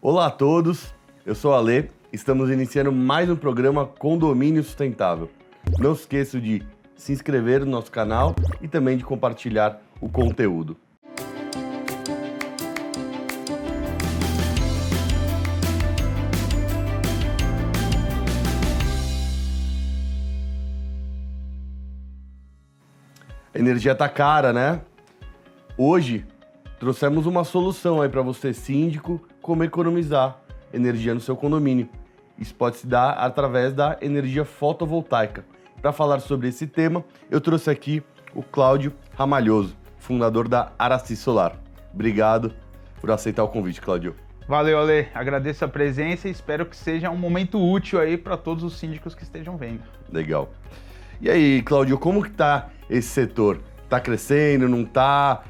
Olá a todos, eu sou o Alê, estamos iniciando mais um programa Condomínio Sustentável. Não se esqueça de se inscrever no nosso canal e também de compartilhar o conteúdo. A energia tá cara, né? Hoje trouxemos uma solução aí para você, síndico, como economizar energia no seu condomínio. Isso pode se dar através da energia fotovoltaica. Para falar sobre esse tema, eu trouxe aqui o Cláudio Ramalhoso, fundador da Araci Solar. Obrigado por aceitar o convite, Cláudio. Valeu, Ale. Agradeço a presença e espero que seja um momento útil aí para todos os síndicos que estejam vendo. Legal. E aí, Cláudio, como que tá esse setor? Tá crescendo, não tá?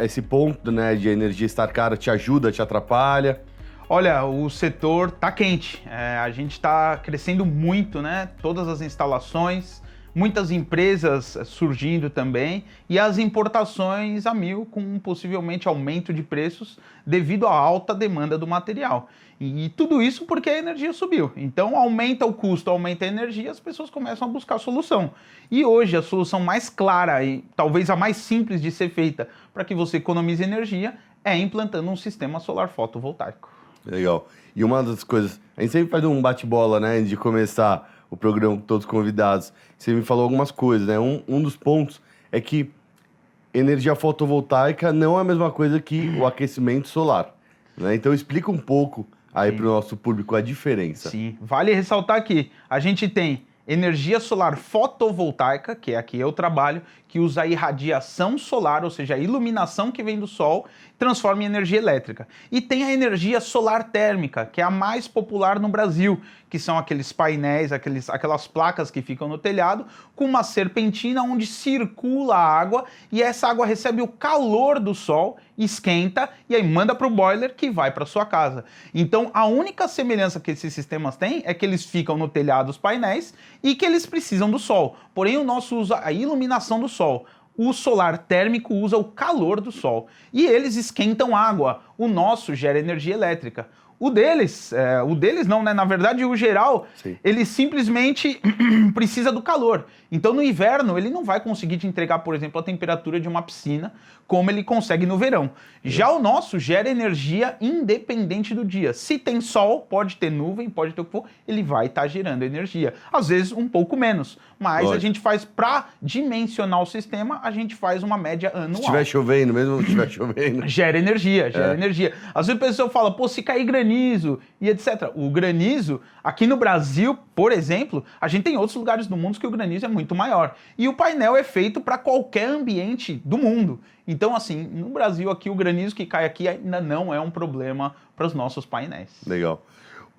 Esse ponto, né, de energia estar cara te ajuda, te atrapalha? Olha, o setor tá quente. A gente está crescendo muito, né? Todas as instalações, muitas empresas surgindo também e as importações a mil, com possivelmente aumento de preços devido à alta demanda do material. E tudo isso porque a energia subiu. Então aumenta o custo, aumenta a energia, as pessoas começam a buscar solução. E hoje a solução mais clara e talvez a mais simples de ser feita para que você economize energia é implantando um sistema solar fotovoltaico. Legal. E uma das coisas, a gente sempre faz um bate-bola, né, antes de começar o programa com todos os convidados. Você me falou algumas coisas, né? Um dos pontos é que energia fotovoltaica não é a mesma coisa que o aquecimento solar, né? Então explica um pouco aí para o nosso público a diferença. Sim, vale ressaltar que a gente tem energia solar fotovoltaica, que é aqui eu trabalho, que usa a irradiação solar, ou seja, a iluminação que vem do sol, transforma em energia elétrica. E tem a energia solar térmica, que é a mais popular no Brasil, que são aqueles painéis, aquelas placas que ficam no telhado, com uma serpentina onde circula a água, e essa água recebe o calor do sol, esquenta, e aí manda para o boiler que vai para sua casa. Então, a única semelhança que esses sistemas têm é que eles ficam no telhado dos painéis e que eles precisam do sol. Porém, o nosso usa a iluminação do sol. O solar térmico usa o calor do sol. E eles esquentam água. O nosso gera energia elétrica. O deles não, né? Na verdade, o geral, sim, ele simplesmente precisa do calor. Então, no inverno, ele não vai conseguir te entregar, por exemplo, a temperatura de uma piscina, como ele consegue no verão. Já o nosso gera energia independente do dia. Se tem sol, pode ter nuvem, pode ter o que for, ele vai estar gerando energia. Às vezes, um pouco menos. Mas a gente faz, para dimensionar o sistema, a gente faz uma média anual. Se estiver chovendo, mesmo se estiver chovendo. Gera energia. Às vezes a pessoa fala, pô, se cair granizo e etc. O granizo, aqui no Brasil, por exemplo, a gente tem outros lugares do mundo que o granizo é muito maior. E o painel é feito para qualquer ambiente do mundo. Então, assim, no Brasil aqui, o granizo que cai aqui ainda não é um problema para os nossos painéis. Legal.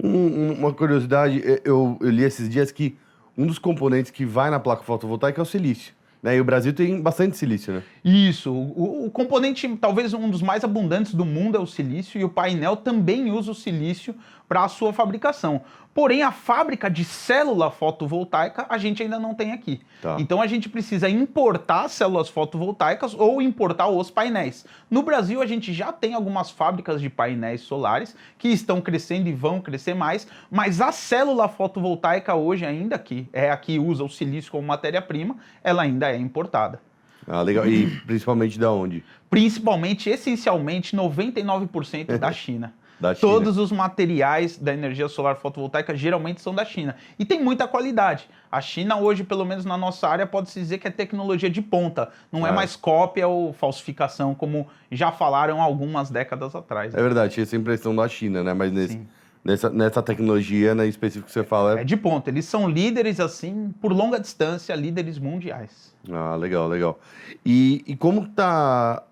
Uma curiosidade, eu li esses dias que um dos componentes que vai na placa fotovoltaica é o silício, né? E o Brasil tem bastante silício, né? Isso. O componente, talvez um dos mais abundantes do mundo é o silício, e o painel também usa o silício para a sua fabricação. Porém, a fábrica de célula fotovoltaica a gente ainda não tem aqui. Tá. Então a gente precisa importar células fotovoltaicas ou importar os painéis. No Brasil, a gente já tem algumas fábricas de painéis solares que estão crescendo e vão crescer mais, mas a célula fotovoltaica hoje ainda aqui, é a que usa o silício como matéria-prima, ela ainda é importada. Ah, legal. E principalmente da onde? Principalmente, essencialmente, 99% da China. Da China. Todos os materiais da energia solar fotovoltaica geralmente são da China. E tem muita qualidade. A China hoje, pelo menos na nossa área, pode-se dizer que é tecnologia de ponta. Não é mais cópia ou falsificação, como já falaram algumas décadas atrás. É verdade, tinha essa impressão da China, né? Mas nessa tecnologia, né, específico que você fala... É de ponta. Eles são líderes, assim, por longa distância, líderes mundiais. Ah, legal, legal. E como está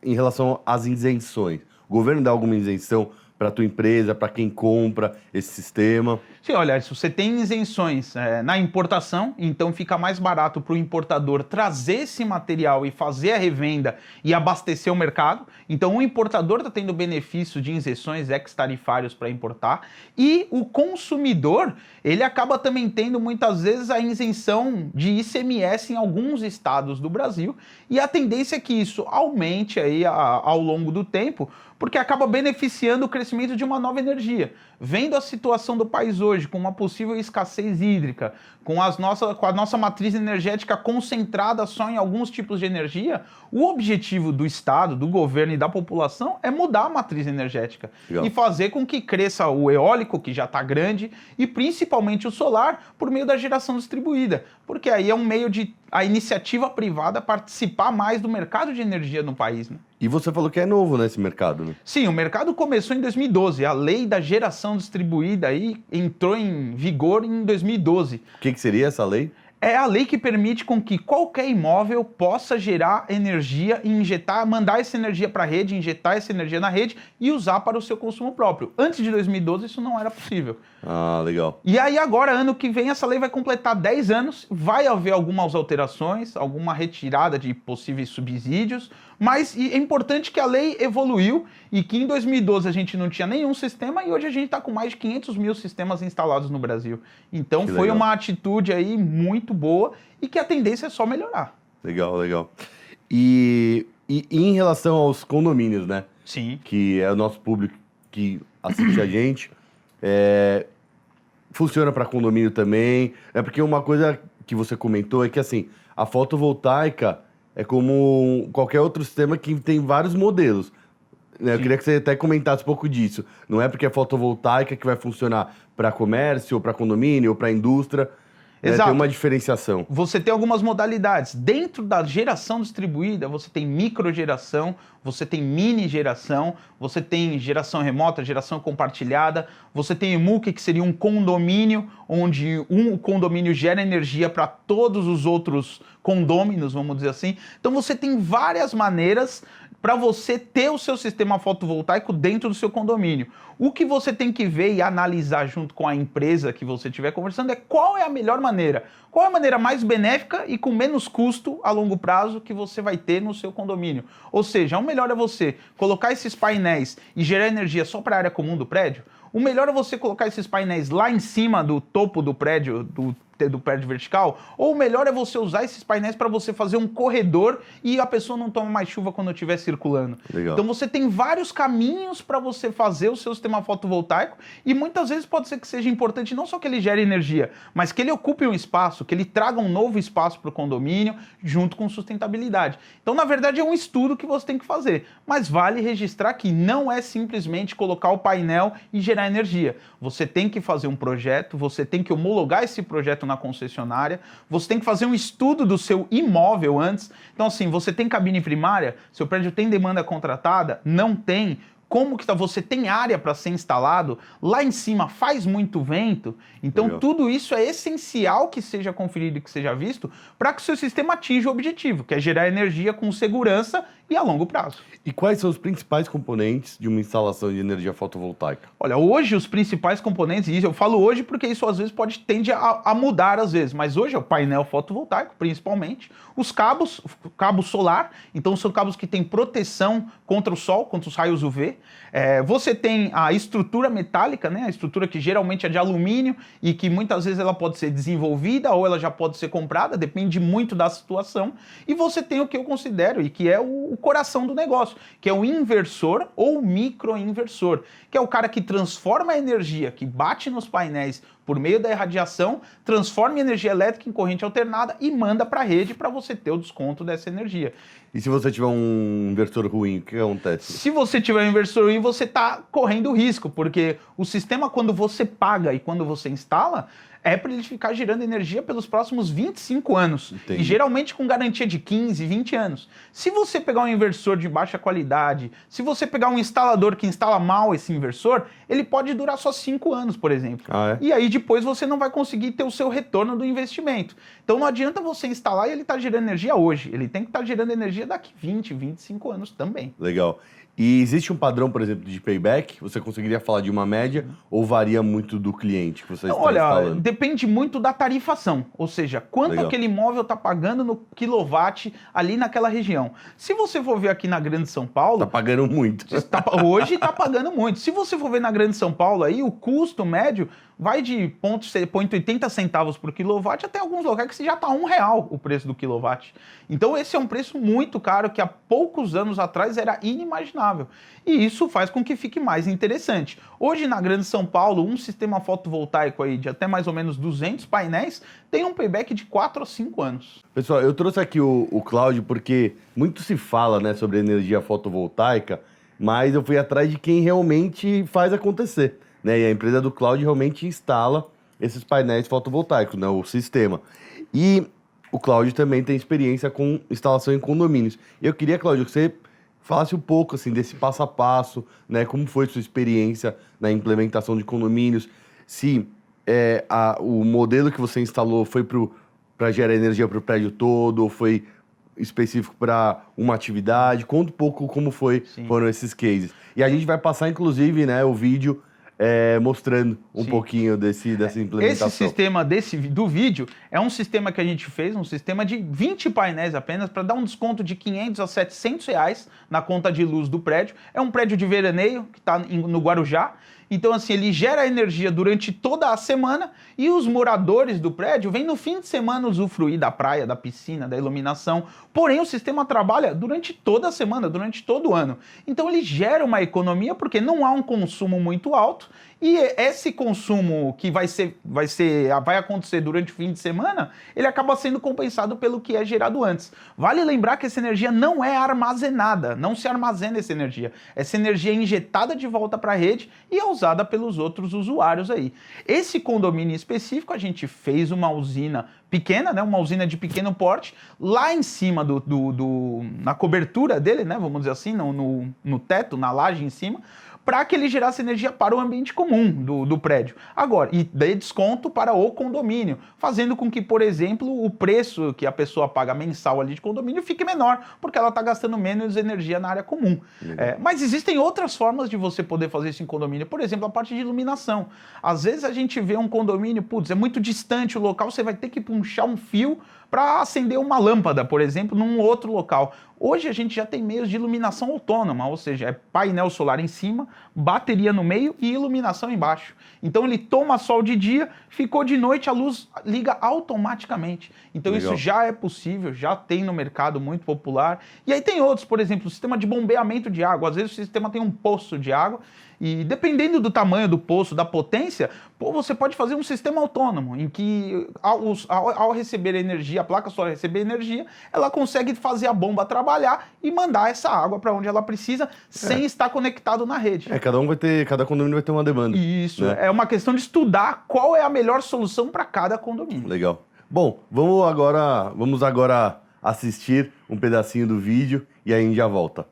em relação às isenções? O governo dá alguma isenção para a tua empresa, para quem compra esse sistema? Sim, olha, se você tem isenções na importação, então fica mais barato para o importador trazer esse material e fazer a revenda e abastecer o mercado. Então o importador está tendo benefício de isenções ex-tarifários para importar, e o consumidor, ele acaba também tendo muitas vezes a isenção de ICMS em alguns estados do Brasil, e a tendência é que isso aumente aí ao longo do tempo, porque acaba beneficiando o crescimento de uma nova energia. Vendo a situação do país hoje, com uma possível escassez hídrica, com a nossa matriz energética concentrada só em alguns tipos de energia, o objetivo do Estado, do governo e da população é mudar a matriz energética. Legal. E fazer com que cresça o eólico, que já está grande, e principalmente o solar, por meio da geração distribuída. Porque aí é um meio de a iniciativa privada participar mais do mercado de energia no país, né? E você falou que é novo nesse mercado, né? Sim, o mercado começou em 2012. A lei da geração distribuída aí entrou em vigor em 2012. O que seria essa lei? É a lei que permite com que qualquer imóvel possa gerar energia e injetar, mandar essa energia para a rede, injetar essa energia na rede e usar para o seu consumo próprio. Antes de 2012 isso não era possível. Ah, legal. E aí agora, ano que vem, essa lei vai completar 10 anos, vai haver algumas alterações, alguma retirada de possíveis subsídios, mas é importante que a lei evoluiu e que em 2012 a gente não tinha nenhum sistema e hoje a gente está com mais de 500 mil sistemas instalados no Brasil. Então Que foi legal. uma atitude aí muito boa e que a tendência é só melhorar. Legal, legal. E em relação aos condomínios, né? Sim. Que é o nosso público que assiste a gente, funciona para condomínio também. É porque uma coisa que você comentou é que assim, a fotovoltaica é como qualquer outro sistema que tem vários modelos. Né? Eu queria que você até comentasse um pouco disso. Não é porque é fotovoltaica que vai funcionar para comércio, ou para condomínio, ou para indústria. Exato. Tem uma diferenciação. Você tem algumas modalidades. Dentro da geração distribuída, você tem microgeração, você tem mini geração, você tem geração remota, geração compartilhada, você tem EMUC, que seria um condomínio, onde um condomínio gera energia para todos os outros condôminos, vamos dizer assim. Então você tem várias maneiras para você ter o seu sistema fotovoltaico dentro do seu condomínio. O que você tem que ver e analisar junto com a empresa que você estiver conversando é qual é a melhor maneira. Qual é a maneira mais benéfica e com menos custo a longo prazo que você vai ter no seu condomínio. Ou seja, o melhor é você colocar esses painéis e gerar energia só para a área comum do prédio. O melhor é você colocar esses painéis lá em cima do topo do prédio, do prédio vertical, ou o melhor é você usar esses painéis para você fazer um corredor e a pessoa não toma mais chuva quando estiver circulando. Legal. Então você tem vários caminhos para você fazer o seu sistema fotovoltaico e muitas vezes pode ser que seja importante não só que ele gere energia, mas que ele ocupe um espaço, que ele traga um novo espaço para o condomínio junto com sustentabilidade. Então, na verdade, é um estudo que você tem que fazer, mas vale registrar que não é simplesmente colocar o painel e gerar energia. Você tem que fazer um projeto, você tem que homologar esse projeto na concessionária, você tem que fazer um estudo do seu imóvel antes. Então, assim, você tem cabine primária, seu prédio tem demanda contratada? Não tem. Como que tá? Você tem área para ser instalado? Lá em cima faz muito vento? Então, Legal. tudo isso é essencial que seja conferido e que seja visto para que o seu sistema atinja o objetivo, que é gerar energia com segurança e a longo prazo. E quais são os principais componentes de uma instalação de energia fotovoltaica? Olha, hoje os principais componentes, e eu falo hoje porque isso às vezes tende a mudar às vezes, mas hoje é o painel fotovoltaico, principalmente, os cabos, o cabo solar, então são cabos que têm proteção contra o sol, contra os raios UV. Você tem a estrutura metálica, né? A estrutura que geralmente é de alumínio e que muitas vezes ela pode ser desenvolvida ou ela já pode ser comprada, depende muito da situação. E você tem o que eu considero e que é o coração do negócio, que é o inversor ou microinversor, que é o cara que transforma a energia que bate nos painéis por meio da irradiação, transforma em energia elétrica em corrente alternada e manda para a rede para você ter o desconto dessa energia. E se você tiver um inversor ruim, o que acontece? Se você tiver um inversor ruim, você está correndo risco, porque o sistema, quando você paga e quando você instala, é para ele ficar gerando energia pelos próximos 25 anos. Entendi. E geralmente com garantia de 15, 20 anos. Se você pegar um inversor de baixa qualidade, se você pegar um instalador que instala mal esse inversor, ele pode durar só 5 anos, por exemplo. Ah, é? E aí depois você não vai conseguir ter o seu retorno do investimento. Então não adianta você instalar e ele está gerando energia hoje. Ele tem que estar gerando energia daqui 20, 25 anos também. Legal. E existe um padrão, por exemplo, de payback? Você conseguiria falar de uma média ou varia muito do cliente que você está Olha, instalando? depende muito da tarifação, ou seja, quanto Legal. aquele imóvel está pagando no quilowatt ali naquela região. Se você for ver aqui na Grande São Paulo, Tá pagando muito. hoje está pagando muito. Se você for ver na Grande São Paulo aí, o custo médio vai de 0,80 centavos por quilowatt até alguns locais que já está R$1 o preço do quilowatt. Então esse é um preço muito caro que há poucos anos atrás era inimaginável. E isso faz com que fique mais interessante. Hoje na Grande São Paulo, um sistema fotovoltaico aí de até mais ou menos 200 painéis tem um payback de 4 a 5 anos. Pessoal, eu trouxe aqui o Cláudio porque muito se fala, né, sobre energia fotovoltaica, mas eu fui atrás de quem realmente faz acontecer, né? E a empresa do Cláudio realmente instala esses painéis fotovoltaicos, né, o sistema. E o Cláudio também tem experiência com instalação em condomínios. Eu queria, Cláudio, que você falasse um pouco assim desse passo a passo, né? Como foi sua experiência na implementação de condomínios, se o modelo que você instalou foi para gerar energia para o prédio todo, ou foi específico para uma atividade. Conta um pouco como foram esses cases. E a gente vai passar, inclusive, né, o vídeo mostrando um pouquinho dessa implementação. Esse sistema do vídeo é um sistema que a gente fez, um sistema de 20 painéis apenas, para dar um desconto de R$500 a R$700 na conta de luz do prédio. É um prédio de veraneio que está no Guarujá. Então, assim, ele gera energia durante toda a semana e os moradores do prédio vêm no fim de semana usufruir da praia, da piscina, da iluminação. Porém, o sistema trabalha durante toda a semana, durante todo o ano. Então, ele gera uma economia porque não há um consumo muito alto e esse consumo que vai acontecer durante o fim de semana, ele acaba sendo compensado pelo que é gerado antes. Vale lembrar que essa energia não é armazenada, não se armazena essa energia. Essa energia é injetada de volta para a rede e é usada pelos outros usuários aí. Esse condomínio específico, a gente fez uma usina pequena, né, uma usina de pequeno porte, lá em cima na cobertura dele, né, vamos dizer assim, no teto, na laje em cima, para que ele gerasse energia para o ambiente comum do prédio. Agora, e dê desconto para o condomínio, fazendo com que, por exemplo, o preço que a pessoa paga mensal ali de condomínio fique menor, porque ela está gastando menos energia na área comum. Mas existem outras formas de você poder fazer isso em condomínio, por exemplo, a parte de iluminação. Às vezes a gente vê um condomínio, é muito distante o local, você vai ter que puxar um fio para acender uma lâmpada, por exemplo, num outro local. Hoje a gente já tem meios de iluminação autônoma, ou seja, é painel solar em cima, bateria no meio e iluminação embaixo. Então ele toma sol de dia, ficou de noite, a luz liga automaticamente. Então Legal. Isso já é possível, já tem no mercado, muito popular. E aí tem outros, por exemplo, o sistema de bombeamento de água. Às vezes o sistema tem um poço de água e dependendo do tamanho do poço, da potência, você pode fazer um sistema autônomo, em que ao receber energia, a placa solar receber energia, ela consegue fazer a bomba trabalhar e mandar essa água para onde ela precisa, sem estar conectado na rede. Cada condomínio vai ter uma demanda. Isso, né? É uma questão de estudar qual é a melhor solução para cada condomínio. Legal. Bom, vamos agora assistir um pedacinho do vídeo e aí a gente já volta.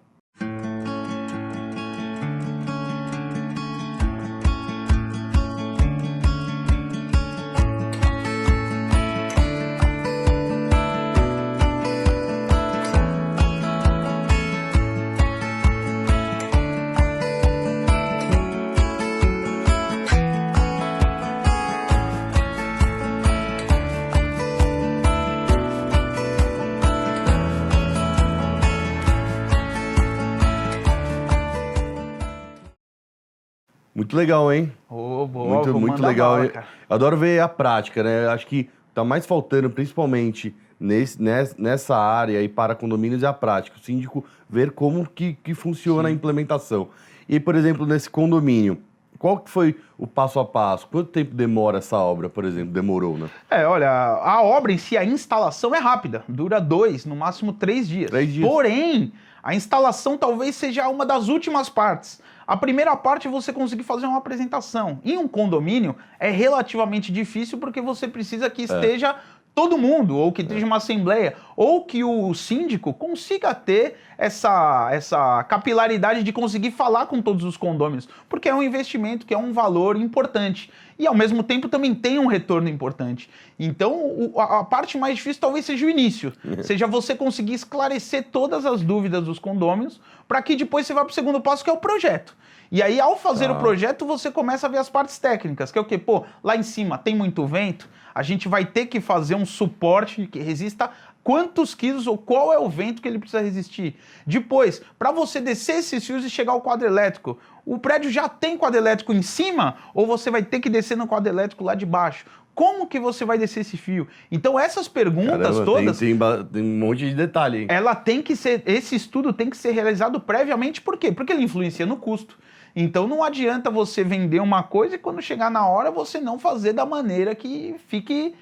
Muito legal, hein? Muito legal. Bala, eu adoro ver a prática, né? Acho que tá mais faltando, principalmente nessa área e para condomínios, é a prática. O síndico ver como que funciona a implementação. E, por exemplo, nesse condomínio, qual que foi o passo a passo? Quanto tempo demora essa obra, por exemplo? Demorou, né? Olha, a obra em si, a instalação é rápida. Dura 2, no máximo 3 dias. 3 dias. Porém, a instalação talvez seja uma das últimas partes. A primeira parte é você conseguir fazer uma apresentação. Em um condomínio é relativamente difícil porque você precisa que esteja todo mundo, ou que esteja uma assembleia, ou que o síndico consiga ter essa capilaridade de conseguir falar com todos os condôminos, porque é um investimento que é um valor importante. E ao mesmo tempo também tem um retorno importante. Então a parte mais difícil talvez seja o início, seja você conseguir esclarecer todas as dúvidas dos condôminos, para que depois você vá para o segundo passo, que é o projeto. E aí, ao fazer o projeto, você começa a ver as partes técnicas, que é o quê? Lá em cima tem muito vento, a gente vai ter que fazer um suporte que resista quantos quilos ou qual é o vento que ele precisa resistir. Depois, para você descer esses fios e chegar ao quadro elétrico, O prédio já tem quadro elétrico em cima ou você vai ter que descer no quadro elétrico lá de baixo? Como que você vai descer esse fio? Então essas perguntas Caramba, todas... Tem um monte de detalhe, hein? Ela tem que ser... Esse estudo tem que ser realizado previamente. Por quê? Porque ele influencia no custo. Então não adianta você vender uma coisa e quando chegar na hora você não fazer da maneira que fique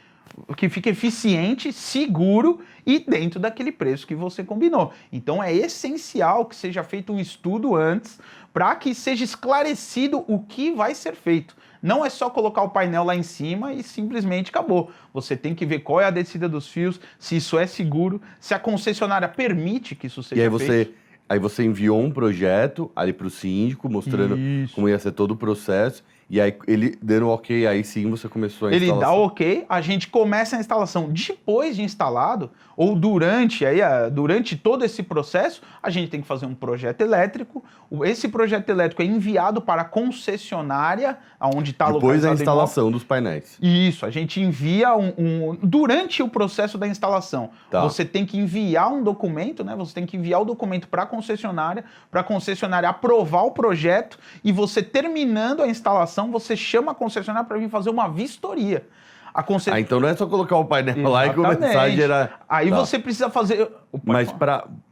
eficiente, seguro e dentro daquele preço que você combinou. Então é essencial que seja feito um estudo antes para que seja esclarecido o que vai ser feito. Não é só colocar o painel lá em cima e simplesmente acabou. Você tem que ver qual é a descida dos fios, se isso é seguro, se a concessionária permite que isso seja feito. Aí você enviou um projeto ali para o síndico, mostrando como ia ser todo o processo. E aí ele dando ok, aí sim você começou a instalação. Ele dá ok, a gente começa a instalação. Depois de instalado, ou durante todo esse processo, a gente tem que fazer um projeto elétrico. Esse projeto elétrico é enviado para a concessionária, onde está localizado. Depois da instalação dos painéis. Isso, a gente envia durante o processo da instalação. Tá. Você tem que enviar um documento, né? Você tem que enviar o documento para a concessionária aprovar o projeto e você terminando a instalação, você chama a concessionária para vir fazer uma vistoria. Então não é só colocar o painel lá e começar a gerar... Aí você precisa fazer...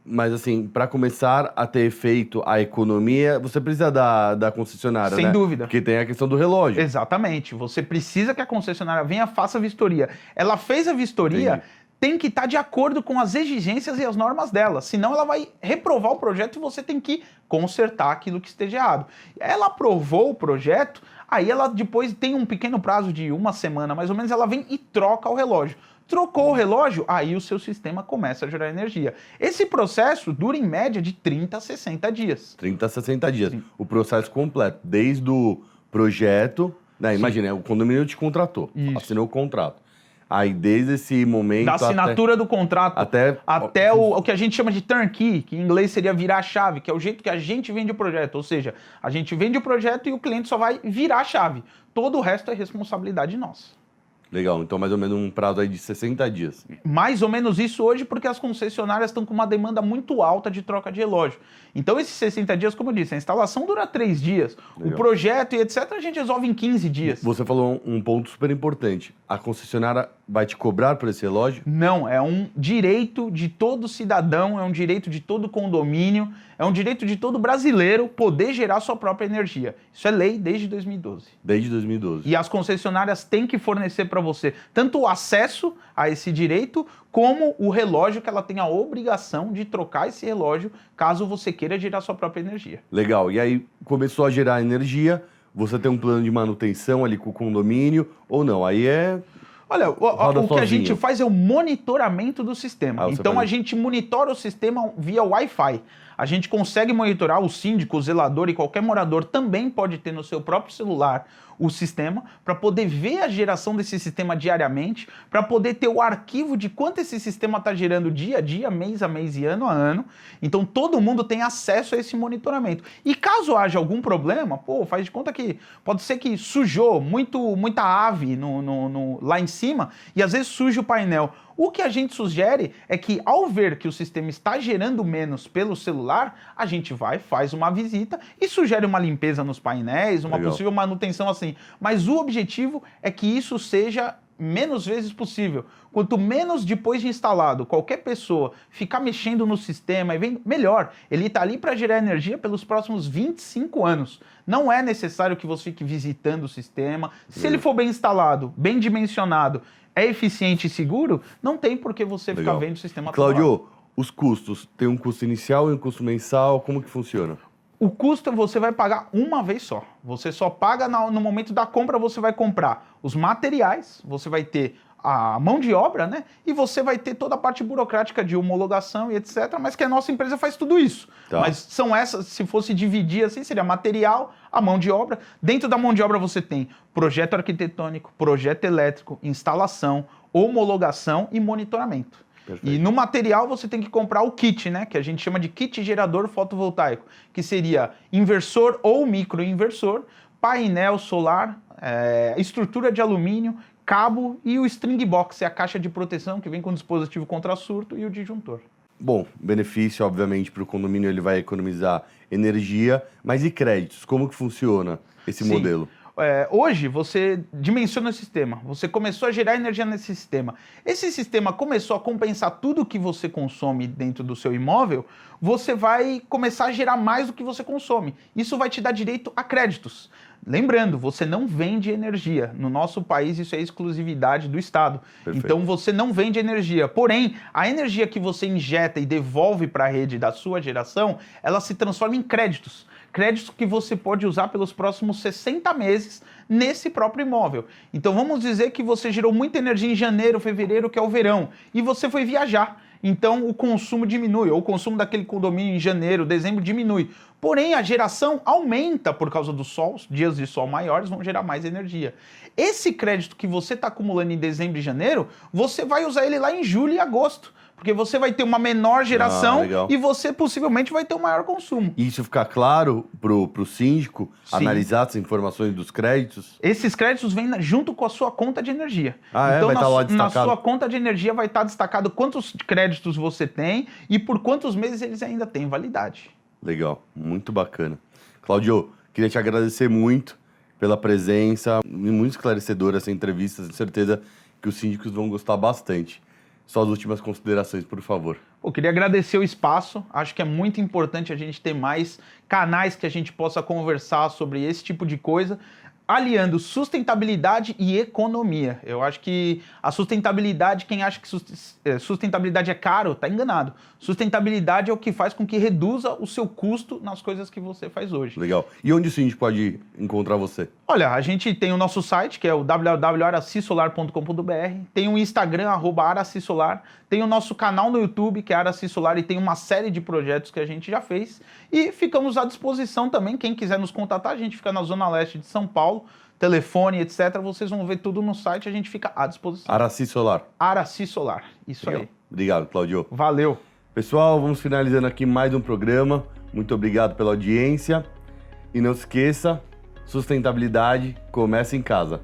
Mas assim, para começar a ter efeito a economia, você precisa da concessionária, né? Sem dúvida. Porque tem a questão do relógio. Exatamente. Você precisa que a concessionária venha, faça a vistoria. Ela fez a vistoria... Entendi. Tem que estar de acordo com as exigências e as normas dela, senão ela vai reprovar o projeto e você tem que consertar aquilo que esteja errado. Ela aprovou o projeto, aí ela depois tem um pequeno prazo de 1 semana, mais ou menos, ela vem e troca o relógio. Trocou o relógio, aí o seu sistema começa a gerar energia. Esse processo dura em média de 30 a 60 dias. 30 a 60 dias, sim. O processo completo, desde o projeto, né, imagina, o condomínio te contratou, assinou o contrato. Aí, desde esse momento... Da assinatura do contrato até o que a gente chama de turnkey, que em inglês seria virar a chave, que é o jeito que a gente vende o projeto. Ou seja, a gente vende o projeto e o cliente só vai virar a chave. Todo o resto é responsabilidade nossa. Legal, então mais ou menos um prazo aí de 60 dias. Mais ou menos isso hoje, porque as concessionárias estão com uma demanda muito alta de troca de relógio. Então esses 60 dias, como eu disse, a instalação dura 3 dias. Legal. O projeto e etc. a gente resolve em 15 dias. Você falou um ponto super importante. A concessionária vai te cobrar por esse relógio? Não, é um direito de todo cidadão, é um direito de todo condomínio, é um direito de todo brasileiro poder gerar sua própria energia. Isso é lei desde 2012. Desde 2012. E as concessionárias têm que fornecer para você tanto o acesso a esse direito, como o relógio que ela tem a obrigação de trocar esse relógio caso você queira gerar sua própria energia. Legal. E aí começou a gerar energia, você tem um plano de manutenção ali com o condomínio ou não? Aí é... Olha, o que a gente faz é o monitoramento do sistema. Então a gente monitora o sistema via Wi-Fi. A gente consegue monitorar, o síndico, o zelador e qualquer morador também pode ter no seu próprio celular o sistema para poder ver a geração desse sistema diariamente, para poder ter o arquivo de quanto esse sistema está gerando dia a dia, mês a mês e ano a ano. Então todo mundo tem acesso a esse monitoramento. E caso haja algum problema, faz de conta que pode ser que sujou muita ave lá em cima e às vezes suja o painel. O que a gente sugere é que, ao ver que o sistema está gerando menos pelo celular, a gente vai, faz uma visita e sugere uma limpeza nos painéis, uma possível manutenção assim. Mas o objetivo é que isso seja menos vezes possível. Quanto menos depois de instalado qualquer pessoa ficar mexendo no sistema, melhor. Ele está ali para gerar energia pelos próximos 25 anos. Não é necessário que você fique visitando o sistema. Se ele for bem instalado, bem dimensionado, é eficiente e seguro, não tem por que você ficar vendo o sistema Cláudio, os custos, tem um custo inicial e um custo mensal, como que funciona? O custo você vai pagar uma vez só. Você só paga no momento da compra, você vai comprar os materiais, você vai ter a mão de obra, né? E você vai ter toda a parte burocrática de homologação e etc. Mas que a nossa empresa faz tudo isso. Tá. Mas são essas, se fosse dividir assim, seria material, a mão de obra. Dentro da mão de obra você tem projeto arquitetônico, projeto elétrico, instalação, homologação e monitoramento. Perfeito. E no material você tem que comprar o kit, né? Que a gente chama de kit gerador fotovoltaico, que seria inversor ou microinversor, painel solar, estrutura de alumínio, cabo e o string box, é a caixa de proteção que vem com o dispositivo contra surto e o disjuntor. Bom, benefício, obviamente, para o condomínio, ele vai economizar energia, mas e créditos? Como que funciona esse Sim. modelo? Hoje você dimensiona o sistema, você começou a gerar energia nesse sistema. Esse sistema começou a compensar tudo que você consome dentro do seu imóvel, você vai começar a gerar mais do que você consome. Isso vai te dar direito a créditos. Lembrando, você não vende energia. No nosso país, isso é exclusividade do Estado. Perfeito. Então, você não vende energia. Porém, a energia que você injeta e devolve para a rede da sua geração, ela se transforma em créditos. Créditos que você pode usar pelos próximos 60 meses nesse próprio imóvel. Então, vamos dizer que você gerou muita energia em janeiro, fevereiro, que é o verão, e você foi viajar. Então, o consumo diminui, ou o consumo daquele condomínio em janeiro, dezembro diminui. Porém, a geração aumenta por causa do sol, os dias de sol maiores vão gerar mais energia. Esse crédito que você está acumulando em dezembro e janeiro, você vai usar ele lá em julho e agosto, porque você vai ter uma menor geração e você possivelmente vai ter um maior consumo. E isso ficar claro pro síndico Sim. analisar as informações dos créditos? Esses créditos vêm junto com a sua conta de energia. Então, vai estar lá destacado? Na sua conta de energia vai estar destacado quantos créditos você tem e por quantos meses eles ainda têm validade. Legal, muito bacana. Cláudio, queria te agradecer muito pela presença, muito esclarecedora essa entrevista, tenho certeza que os síndicos vão gostar bastante. Suas últimas considerações, por favor. Eu queria agradecer o espaço, acho que é muito importante a gente ter mais canais que a gente possa conversar sobre esse tipo de coisa, aliando sustentabilidade e economia. Eu acho que a sustentabilidade, quem acha que sustentabilidade é caro, está enganado. Sustentabilidade é o que faz com que reduza o seu custo nas coisas que você faz hoje. Legal. E onde o síndico pode encontrar você? Olha, a gente tem o nosso site, que é o www.aracisolar.com.br, tem o Instagram, @aracisolar, tem o nosso canal no YouTube, que é Aracisolar, e tem uma série de projetos que a gente já fez. E ficamos à disposição também, quem quiser nos contatar, a gente fica na Zona Leste de São Paulo, telefone, etc. Vocês vão ver tudo no site, a gente fica à disposição. Aracisolar. Aracisolar, isso Legal. aí. Obrigado, Cláudio. Valeu. Pessoal, vamos finalizando aqui mais um programa. Muito obrigado pela audiência. E não se esqueça, sustentabilidade começa em casa.